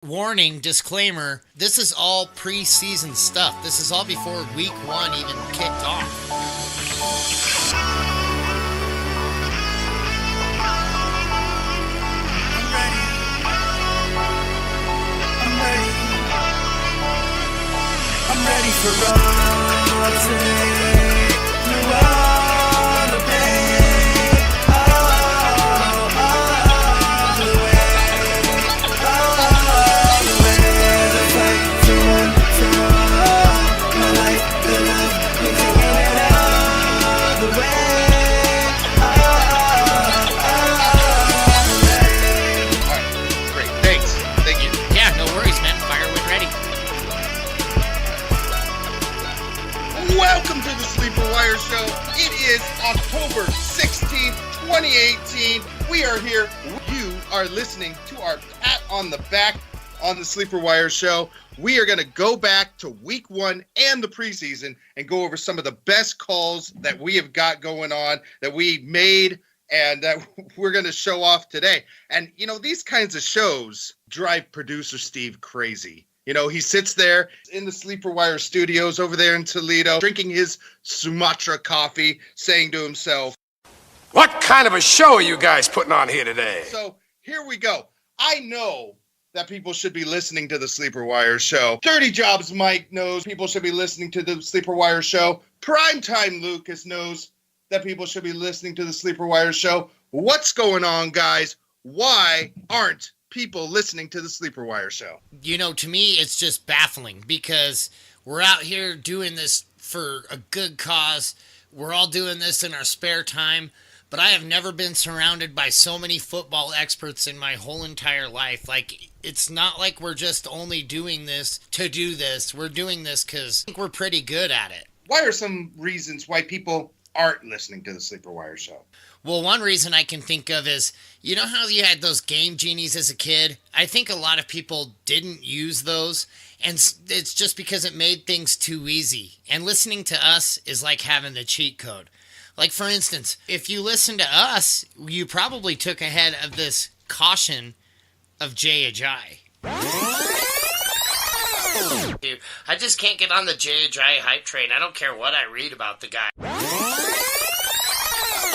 Warning, disclaimer, this is all preseason stuff. This is all before week 1 even kicked off. I'm ready for all today. You are the pain. All the way. All the way. The fight to one for all. My life, the love, we're taking it all the way. All the way. Alright, great. Thanks. Thank you. Yeah, no worries, man. Fire when ready. Welcome to the Sleeperwire Show. It is October 16th, 2018. We are here. You are listening to our pat on the back on the Sleeperwire Show. We are going to go back to week 1 and the preseason and go over some of the best calls that we have got going on, that we made, and that we're going to show off today. And, you know, these kinds of shows drive producer Steve crazy. You know, he sits there in the Sleeperwire studios over there in Toledo, drinking his Sumatra coffee, saying to himself, What kind of a show are you guys putting on here today? so here we go. I know that people should be listening to the Sleeperwire Show. Dirty Jobs Mike knows people should be listening to the Sleeperwire Show. Primetime Lucas knows that people should be listening to the Sleeperwire Show. What's going on, guys? Why aren't people listening to the Sleeperwire Show? You know, to me, it's just baffling because we're out here doing this for a good cause. We're all doing this in our spare time, but I have never been surrounded by so many football experts in my whole entire life. Like, it's not like we're just only doing this to do this. We're doing this because I think we're pretty good at it. Why are some reasons why people aren't listening to the Sleeperwire Show? Well, one reason I can think of is, you know how you had those game genies as a kid? I think a lot of people didn't use those, and it's just because it made things too easy. And listening to us is like having the cheat code. Like, for instance, if you listen to us, you probably took ahead of this caution of Jay Ajayi. Dude, I just can't get on the Jay Ajayi hype train. I don't care what I read about the guy.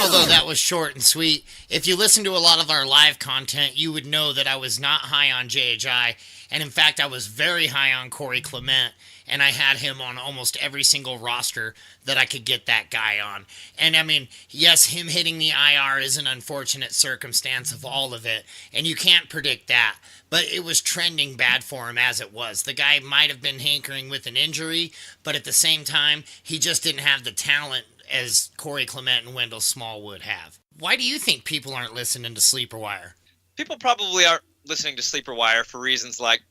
Although that was short and sweet, if you listen to a lot of our live content, you would know that I was not high on Jay Ajayi, and in fact, I was very high on Corey Clement, and I had him on almost every single roster that I could get that guy on. And I mean, yes, him hitting the IR is an unfortunate circumstance of all of it, and you can't predict that, but it was trending bad for him as it was. The guy might have been hankering with an injury, but at the same time, he just didn't have the talent as Corey Clement and Wendell Smallwood have. Why do you think people aren't listening to Sleeperwire? People probably aren't listening to Sleeperwire for reasons like,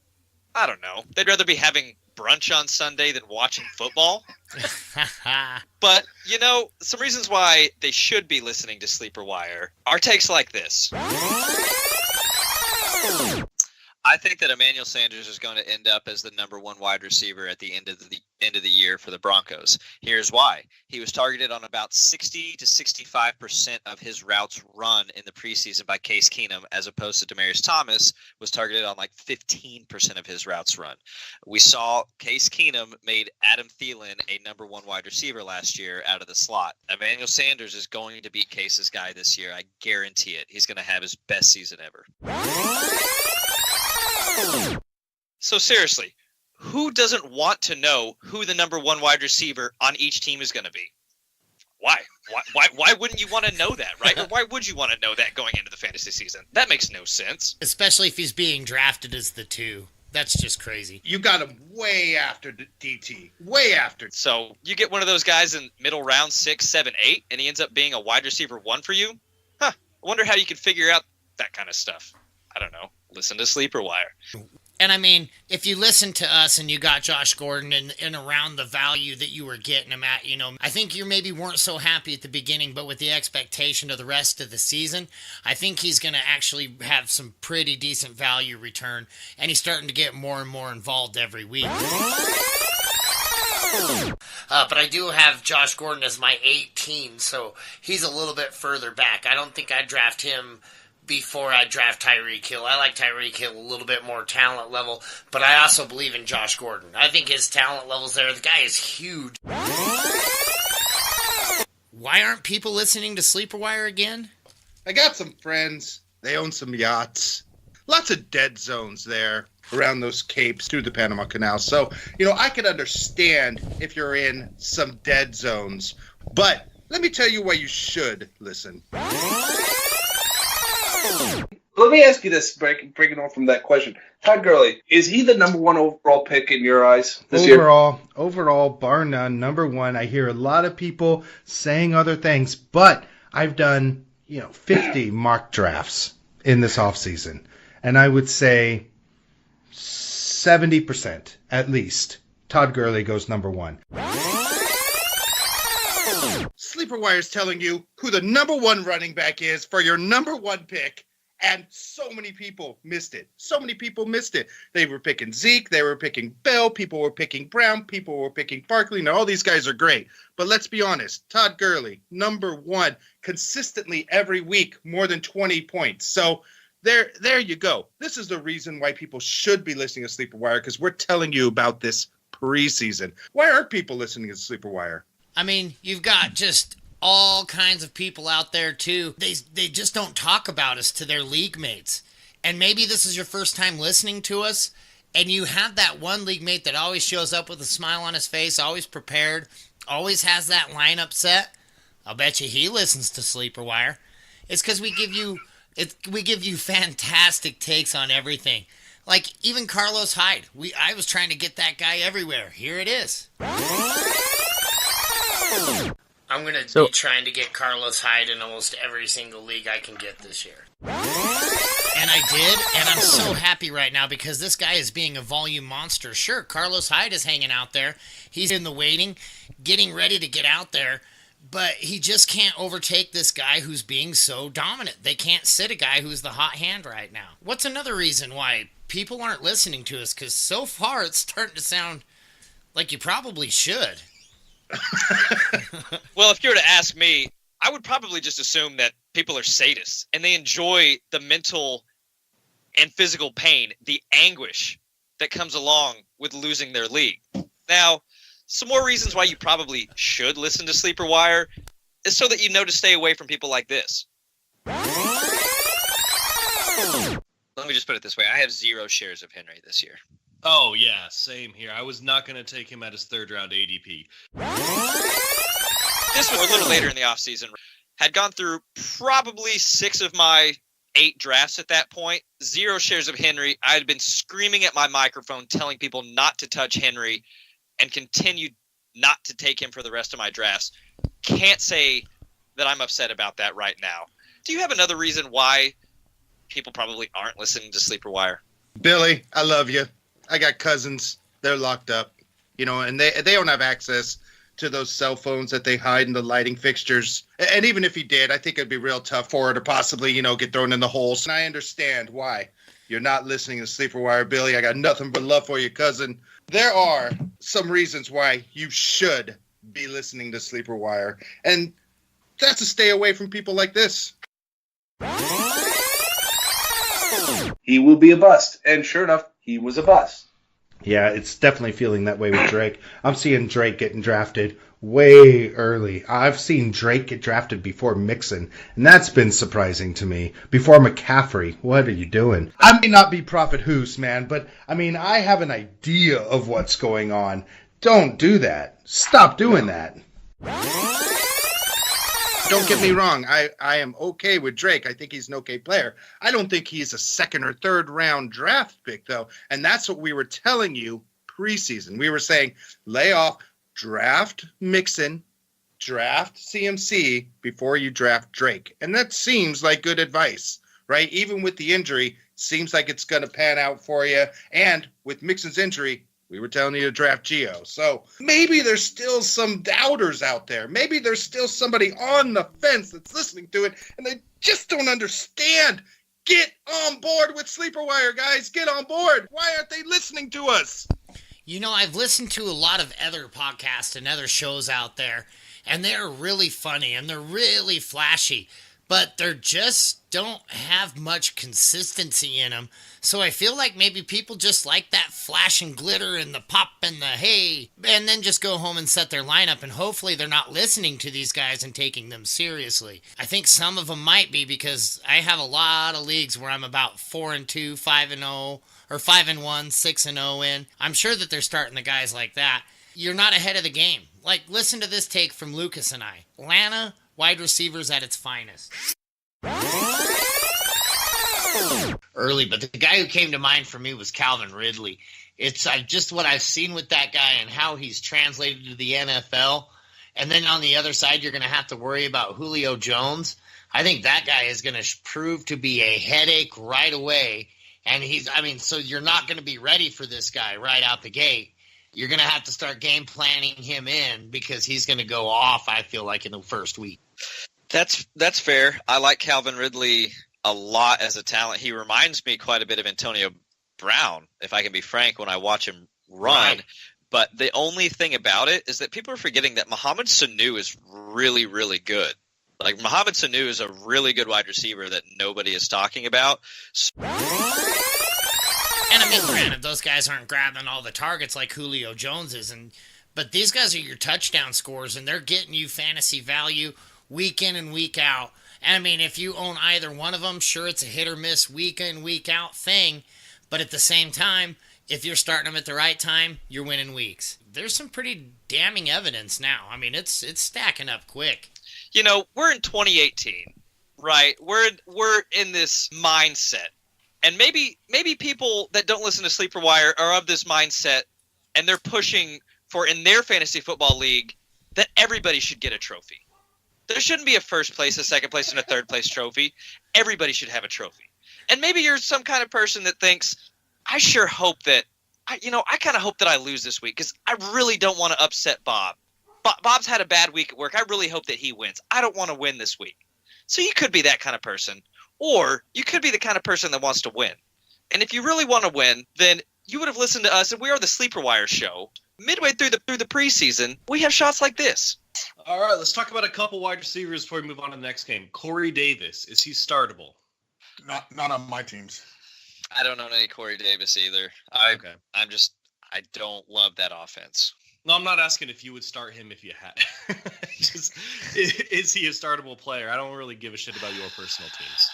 I don't know, they'd rather be having brunch on Sunday than watching football. But, you know, some reasons why they should be listening to Sleeperwire are takes like this. I think that Emmanuel Sanders is going to end up as the number 1 wide receiver at the end of the year for the Broncos. Here's why. He was targeted on about 60 to 65% of his routes run in the preseason by Case Keenum, as opposed to Demaryius Thomas was targeted on like 15% of his routes run. We saw Case Keenum made Adam Thielen a number 1 wide receiver last year out of the slot. Emmanuel Sanders is going to be Case's guy this year. I guarantee it. He's going to have his best season ever. So seriously, who doesn't want to know who the number 1 wide receiver on each team is going to be? Why? Why wouldn't you want to know that, right? Or why would you want to know that going into the fantasy season? That makes no sense. Especially if he's being drafted as the 2. That's just crazy. You got him way after DT. Way after. So you get one of those guys in middle round 6, 7, 8, and he ends up being a wide receiver 1 for you? Huh. I wonder how you can figure out that kind of stuff. I don't know. Listen to Sleeperwire. And I mean, if you listen to us and you got Josh Gordon and around the value that you were getting him at, you know, I think you maybe weren't so happy at the beginning, but with the expectation of the rest of the season, I think he's going to actually have some pretty decent value return, and he's starting to get more and more involved every week. But I do have Josh Gordon as my 18, so he's a little bit further back. I don't think I'd draft him before I draft Tyreek Hill. I like Tyreek Hill a little bit more talent level, but I also believe in Josh Gordon. I think his talent level's there. The guy is huge. Why aren't people listening to Sleeperwire again? I got some friends. They own some yachts. Lots of dead zones there around those capes through the Panama Canal. So, I could understand if you're in some dead zones. But let me tell you why you should listen. Let me ask you this, breaking off from that question. Todd Gurley, is he the number one overall pick in your eyes this year? Overall, bar none, number one. I hear a lot of people saying other things, but I've done, 50 mock drafts in this offseason. And I would say 70% at least. Todd Gurley goes number one. Sleeperwire is telling you who the number one running back is for your number one pick. And so many people missed it. They were picking Zeke. They were picking Bell. People were picking Brown. People were picking Barkley. Now, all these guys are great. But let's be honest. Todd Gurley, number one, consistently every week, more than 20 points. So there you go. This is the reason why people should be listening to Sleeperwire, because we're telling you about this preseason. Why aren't people listening to Sleeperwire? I mean, you've got just all kinds of people out there too. They just don't talk about us to their league mates. And maybe this is your first time listening to us, and you have that one league mate that always shows up with a smile on his face, always prepared, always has that lineup set. I'll bet you he listens to Sleeperwire. It's because we give you fantastic takes on everything. Like even Carlos Hyde. I was trying to get that guy everywhere. Here it is. I'm going to be trying to get Carlos Hyde in almost every single league I can get this year. And I did, and I'm so happy right now because this guy is being a volume monster. Sure, Carlos Hyde is hanging out there. He's in the waiting, getting ready to get out there, but he just can't overtake this guy who's being so dominant. They can't sit a guy who's the hot hand right now. What's another reason why people aren't listening to us? Because so far it's starting to sound like you probably should. Well, if you were to ask me, I would probably just assume that people are sadists and they enjoy the mental and physical pain, the anguish that comes along with losing their league. Now, some more reasons why you probably should listen to Sleeperwire is so that you know to stay away from people like this. Let me just put it this way. I have 0 shares of Henry this year. Oh, yeah, same here. I was not going to take him at his third-round ADP. This was a little later in the offseason. Had gone through probably 6 of my 8 drafts at that point. 0 shares of Henry. I had been screaming at my microphone telling people not to touch Henry and continued not to take him for the rest of my drafts. Can't say that I'm upset about that right now. Do you have another reason why people probably aren't listening to Sleeperwire? Billy, I love you. I got cousins. They're locked up, and they don't have access to those cell phones that they hide in the lighting fixtures. And even if he did, I think it'd be real tough for her to possibly, get thrown in the holes. And I understand why you're not listening to Sleeperwire, Billy. I got nothing but love for you, cousin. There are some reasons why you should be listening to Sleeperwire. And that's to stay away from people like this. He will be a bust. And sure enough, he was a bust. Yeah, it's definitely feeling that way with Drake. I'm seeing Drake getting drafted way early. I've seen Drake get drafted before Mixon, and that's been surprising to me. Before McCaffrey. What are you doing? I may not be Prophet Hoos, man, but, I have an idea of what's going on. Don't do that. Stop doing that. Don't get me wrong. I am okay with Drake. I think he's an okay player. I don't think he's a 2nd or 3rd round draft pick, though. And that's what we were telling you preseason. We were saying, lay off, draft Mixon, draft CMC before you draft Drake. And that seems like good advice, right? Even with the injury, seems like it's going to pan out for you. And with Mixon's injury, we were telling you to draft Gio. So maybe there's still some doubters out there. Maybe there's still somebody on the fence that's listening to it, and they just don't understand. Get on board with Sleeperwire, guys. Get on board. Why aren't they listening to us? I've listened to a lot of other podcasts and other shows out there, and they're really funny, and they're really flashy. but they're just don't have much consistency in them. So I feel like maybe people just like that flash and glitter and the pop and the hey, and then just go home and set their lineup, and hopefully they're not listening to these guys and taking them seriously. I think some of them might be, because I have a lot of leagues where I'm about 4-2, 5-0, or 5-1, 6-0 in. I'm sure that they're starting the guys like that. You're not ahead of the game. Like, listen to this take from Lucas and I. Atlanta, wide receivers at its finest. Early, but the guy who came to mind for me was Calvin Ridley. It's just what I've seen with that guy and how he's translated to the NFL. And then on the other side, you're going to have to worry about Julio Jones. I think that guy is going to prove to be a headache right away. And so you're not going to be ready for this guy right out the gate. You're going to have to start game planning him in, because he's going to go off, I feel like, in the first week. That's fair. I like Calvin Ridley a lot as a talent. He reminds me quite a bit of Antonio Brown, if I can be frank, when I watch him run. Right. But the only thing about it is that people are forgetting that Mohamed Sanu is really, really good. Like, Mohamed Sanu is a really good wide receiver that nobody is talking about. And I mean, granted, those guys aren't grabbing all the targets like Julio Jones is, but these guys are your touchdown scorers, and they're getting you fantasy value week in and week out. And I mean, if you own either one of them, sure, it's a hit or miss week in, week out thing, but at the same time, if you're starting them at the right time, you're winning weeks. There's some pretty damning evidence now. I mean, it's stacking up quick. You know, we're in 2018, right? We're in this mindset. And maybe people that don't listen to Sleeperwire are of this mindset, and they're pushing for, in their fantasy football league, that everybody should get a trophy. There shouldn't be a first place, a second place, and a third place trophy. Everybody should have a trophy. And maybe you're some kind of person that thinks, I sure hope that, I kind of hope that I lose this week, because I really don't want to upset Bob. Bob's had a bad week at work. I really hope that he wins. I don't want to win this week. So you could be that kind of person. Or you could be the kind of person that wants to win. And if you really want to win, then you would have listened to us, and we are the Sleeperwire show. Midway through the preseason, we have shots like this. All right, let's talk about a couple wide receivers before we move on to the next game. Corey Davis, is he startable? Not on my teams. I don't know any Corey Davis either. I don't love that offense. No, I'm not asking if you would start him if you had. Just, is he a startable player? I don't really give a shit about your personal teams.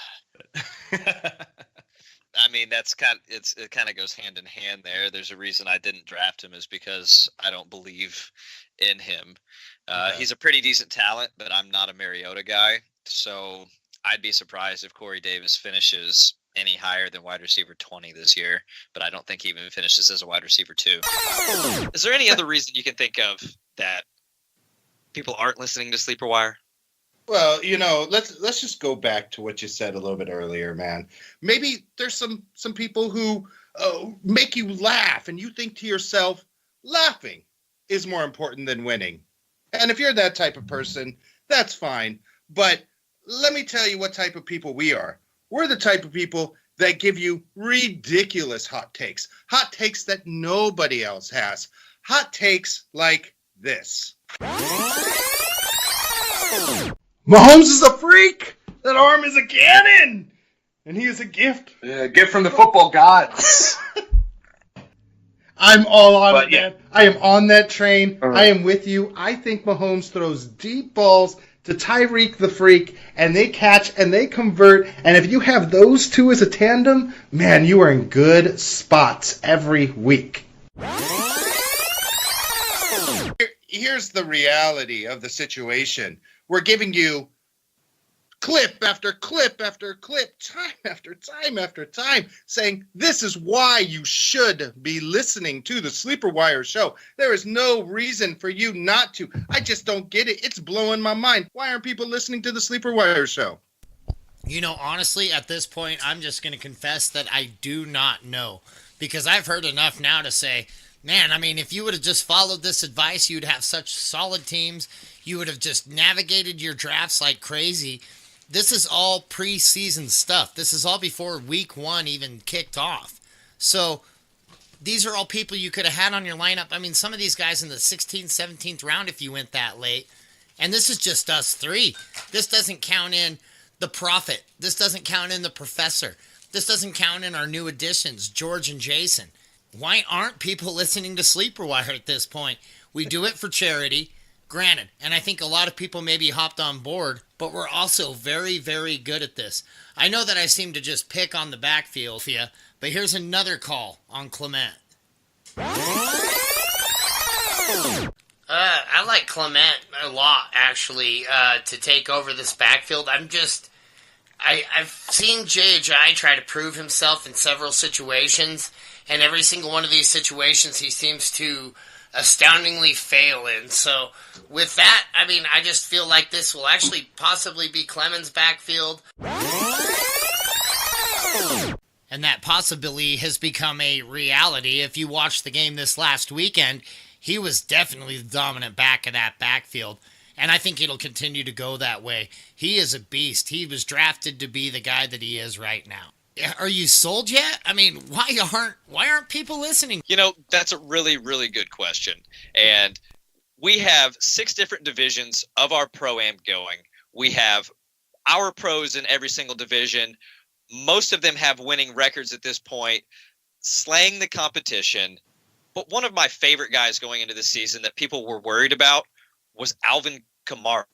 I mean, it kind of goes hand in hand there. There's a reason I didn't draft him, is because I don't believe in him. He's a pretty decent talent, but I'm not a Mariota guy. So I'd be surprised if Corey Davis finishes any higher than wide receiver 20 this year, but I don't think he even finishes as a wide receiver 2. Is there any other reason you can think of that people aren't listening to Sleeperwire? Well, let's just go back to what you said a little bit earlier, man. Maybe there's some people who make you laugh, and you think to yourself, laughing is more important than winning. And if you're that type of person, that's fine. But let me tell you what type of people we are. We're the type of people that give you ridiculous hot takes that nobody else has. Hot takes like this. Mahomes is a freak. That arm is a cannon. And he is a gift. Yeah, gift from the football gods. I'm all on it, yeah. man. I am on that train. Uh-huh. I am with you. I think Mahomes throws deep balls to Tyreek the Freak, and they catch and they convert. And if you have those two as a tandem, man, you are in good spots every week. Here's the reality of the situation. We're giving you clip after clip after clip, time after time after time, saying this is why you should be listening to the Sleeperwire show. There is no reason for you not to. I just don't get it. It's blowing my mind. Why aren't people listening to the Sleeperwire show? Honestly, at this point, I'm just going to confess that I do not know, because I've heard enough now to say, man, I mean, if you would have just followed this advice, you'd have such solid teams. You would have just navigated your drafts like crazy. This is all preseason stuff. This is all before week 1 even kicked off. So these are all people you could have had on your lineup. I mean, some of these guys in the 16th, 17th round if you went that late. And this is just us 3. This doesn't count in The Prophet. This doesn't count in the Professor. This doesn't count in our new additions, George and Jason. Why aren't people listening to Sleeperwire at this point? We do it for charity, granted, and I think a lot of people maybe hopped on board, but we're also very, very good at this. I know that I seem to just pick on the backfield, but here's another call on Clement. I like Clement a lot, actually, to take over this backfield. I've seen J.J. try to prove himself in several situations, and every single one of these situations he seems to astoundingly fail in. So with that, I just feel like this will actually possibly be Clement's backfield. And that possibility has become a reality. If you watched the game this last weekend, he was definitely the dominant back of that backfield. And I think it'll continue to go that way. He is a beast. He was drafted to be the guy that he is right now. Are you sold yet? Why aren't people listening? That's a really, really good question. And we have 6 different divisions of our Pro-Am going. We have our pros in every single division. Most of them have winning records at this point, slaying the competition. But one of my favorite guys going into the season that people were worried about was Alvin Kamara.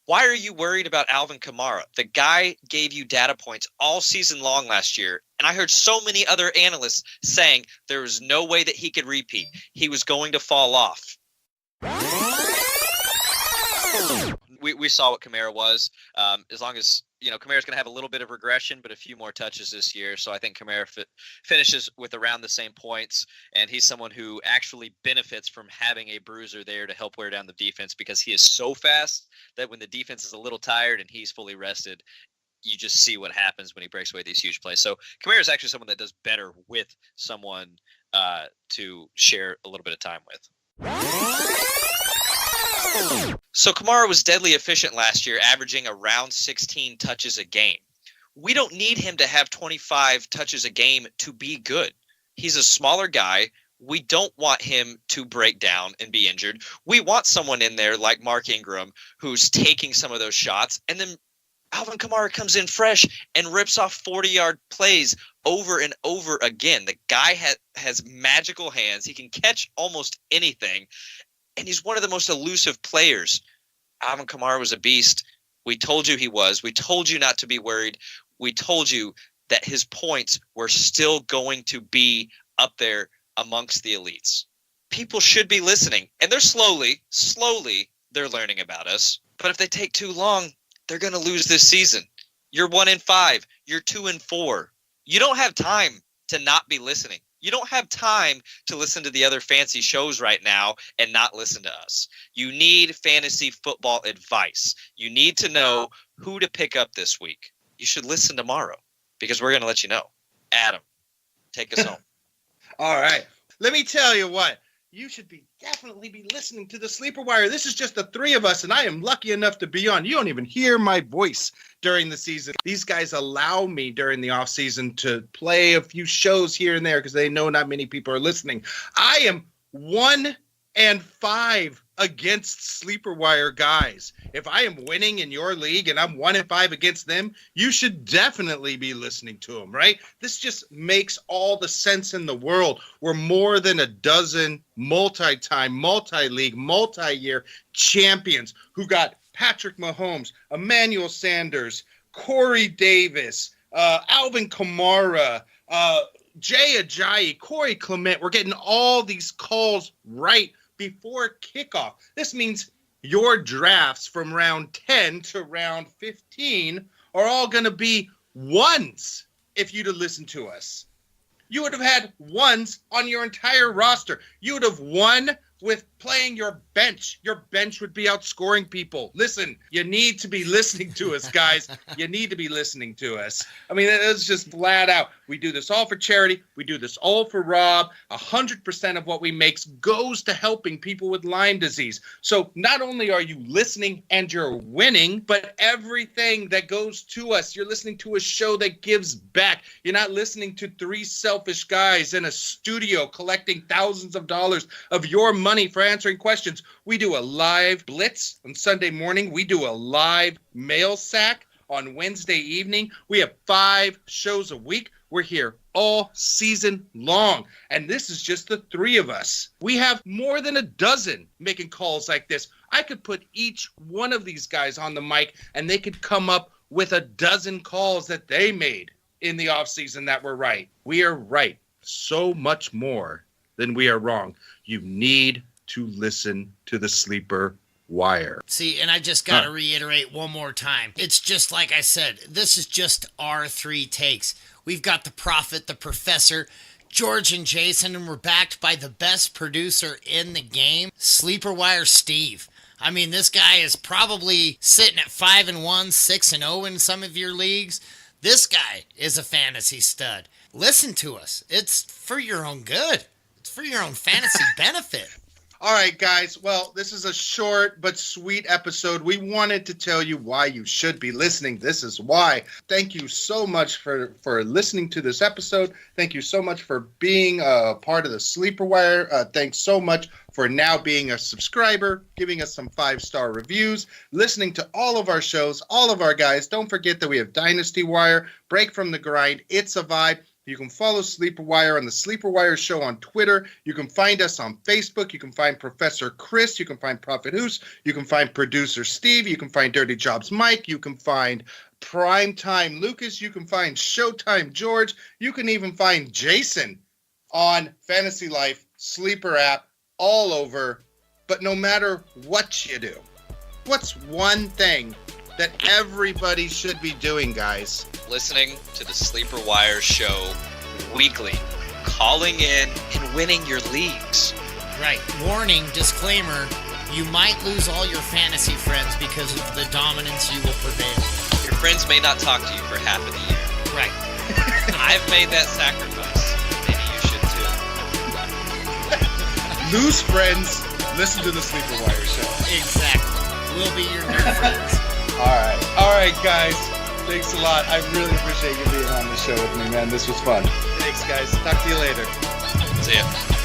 Why are you worried about Alvin Kamara? The guy gave you data points all season long last year, and I heard so many other analysts saying there was no way that he could repeat. He was going to fall off. We saw what Kamara was. As long as, Kamara's going to have a little bit of regression, but a few more touches this year. So I think Kamara finishes with around the same points, and he's someone who actually benefits from having a bruiser there to help wear down the defense because he is so fast that when the defense is a little tired and he's fully rested, you just see what happens when he breaks away these huge plays. So Kamara is actually someone that does better with someone to share a little bit of time with. So Kamara was deadly efficient last year, averaging around 16 touches a game. We don't need him to have 25 touches a game to be good. He's a smaller guy. We don't want him to break down and be injured. We want someone in there like Mark Ingram who's taking some of those shots, and then Alvin Kamara comes in fresh and rips off 40-yard plays over and over again. The guy has magical hands. He can catch almost anything. And he's one of the most elusive players. Alvin Kamara was a beast. We told you he was. We told you not to be worried. We told you that his points were still going to be up there amongst the elites. People should be listening. And they're slowly, they're learning about us. But if they take too long, they're going to lose this season. You're 1-5. You're 2-4. You don't have time to not be listening. You don't have time to listen to the other fancy shows right now and not listen to us. You need fantasy football advice. You need to know who to pick up this week. You should listen tomorrow because we're going to let you know. Adam, take us home. All right. Let me tell you what. You should definitely be listening to the Sleeperwire. This is just the 3 of us, and I am lucky enough to be on. You don't even hear my voice during the season. These guys allow me during the off season to play a few shows here and there because they know not many people are listening. I am 1-5 against Sleeperwire guys. If I am winning in your league and I'm 1-5 against them, you should definitely be listening to them, right? This just makes all the sense in the world. We're more than a dozen multi-time, multi-league, multi-year champions who got Patrick Mahomes, Emmanuel Sanders, Corey Davis, Alvin Kamara, Jay Ajayi, Corey Clement. We're getting all these calls right before kickoff. This means your drafts from round 10 to round 15 are all going to be ones if you'd have listened to us. You would have had ones on your entire roster. You would have won with playing your bench. Your bench would be outscoring people. Listen, you need to be listening to us, guys. You need to be listening to us. It's just flat out. We do this all for charity. We do this all for Rob. 100% of what we make goes to helping people with Lyme disease. So not only are you listening and you're winning, but everything that goes to us, you're listening to a show that gives back. You're not listening to 3 selfish guys in a studio collecting thousands of dollars of your money for answering questions. We do a live blitz on Sunday morning. We do a live mail sack on Wednesday evening. We have 5 shows a week. We're here all season long. And this is just the 3 of us. We have more than a dozen making calls like this. I could put each one of these guys on the mic and they could come up with a dozen calls that they made in the offseason that were right. We are right so much more than we are wrong. You need to listen to the Sleeper Wire. See, and I just got to reiterate one more time. It's just like I said, this is just our 3 takes. We've got the Prophet, the Professor, George, and Jason, and we're backed by the best producer in the game, Sleeperwire Steve. I mean, this guy is probably sitting at 5-1, 6-0 in some of your leagues. This guy is a fantasy stud. Listen to us. It's for your own good. It's for your own fantasy benefit. All right, guys. Well, this is a short but sweet episode. We wanted to tell you why you should be listening. This is why. Thank you so much for listening to this episode. Thank you so much for being a part of the Sleeper Wire. Thanks so much for now being a subscriber, giving us some 5-star reviews, listening to all of our shows, all of our guys. Don't forget that we have Dynasty Wire, Break from the Grind, It's a Vibe. You can follow Sleeper Wire on the Sleeper Wire Show on Twitter. You can find us on Facebook. You can find Professor Chris. You can find Prophet Hoos. You can find Producer Steve. You can find Dirty Jobs Mike. You can find Primetime Lucas. You can find Showtime George. You can even find Jason on Fantasy Life, Sleeper App, all over. But no matter what you do, what's one thing that everybody should be doing, guys? Listening to the Sleeper Wire Show weekly, calling in and winning your leagues. Right. Warning, disclaimer, you might lose all your fantasy friends because of the dominance you will prevail. Your friends may not talk to you for half of the year. Right. I've made that sacrifice. Maybe you should too. Lose friends, listen to the Sleeper Wire Show. Exactly. We'll be your new friends. All right, guys. Thanks a lot. I really appreciate you being on the show with me, man. This was fun. Thanks, guys. Talk to you later. See ya.